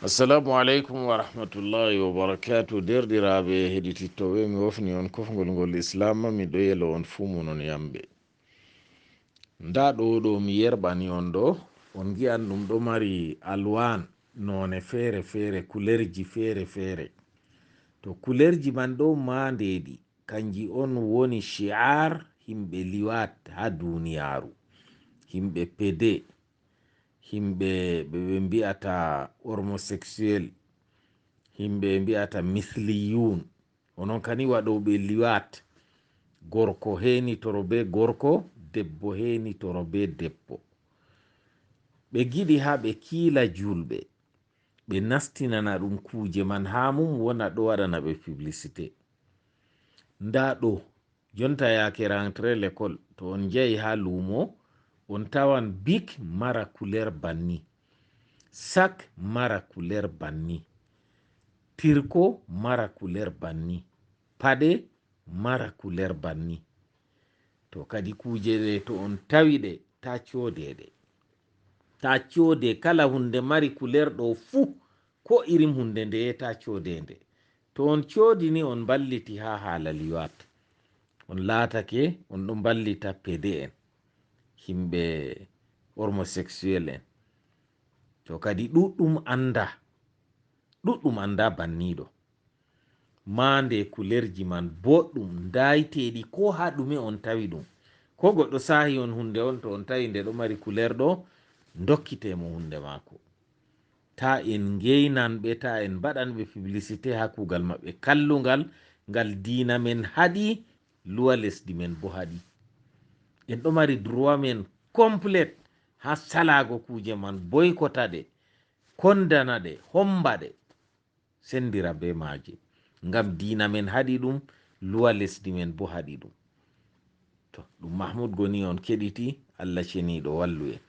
Assalamu alaikum wa rahmatullahi wa barakatuh. Derɗiraɓe heɗitittoɓe, mi wofni on kofgol ngol islam mi ɗo yelo on fuu munon yamɓe. Nda ɗo mi yerɓani on ɗo, on gi'an ɗum ɗo mari alwan none fere fere, kulerji fere fere. To kulerji man ɗo mandeɗi kanji on woni shi'ar himɓe liwat ha duniyaru, himɓe pede, himɓe ɓe mbi'ata homosexuel, himɓe mbi'ata mithliyun, onon kani waɗoɓe liwat, gorko henitoro be gorko, debbo henitoro be debbo. Ɓe giɗi ha ɓe kiila julɓe, ɓe nastinana ɗum kuje man ha mum wona ɗo waɗana ɓe publicité. Nda ɗo jonta yake rentre l'école, to on jehi ha lumo on tawan bic mara couleur banni, sac mara couleur banni, tirko mara couleur banni, paɗe mara couleur banni. To kadi kuje ɗe to on tawi ɗe ta codeɗe, ta code kala hunde mari couleur ɗo fu, ko irin hunde nde ta codede. To on codini on balliti ha hala liwat, on latake on ɗo ballita pede en, himɓe homosexuel en. To kadi ɗuɗɗum anda banniɗo, mande kulerji man boɗɗum dayteɗi ko ha ɗume on tawi ɗum. Ko goɗɗo sahi on hunde on, to on tawi nde ɗo mari couleur ɗo, dokkitemo hunde mako. Ta en geynanɓe, ta en mbaɗanɓe publicité ha kugal maɓɓe kallungal, ngal dina men haɗi, luwa lesdi men bo haɗi. En ɗo mari droit men complete ha salago kuje man, boykotaɗe, kondanaɗe, hombaɗe, sendira be maje, ngam dina men haɗi ɗum, luwa lesdi men bo haɗi ɗum. To ɗum Mahmoud Goni on keɗiti, Allah ceniɗo wallu en.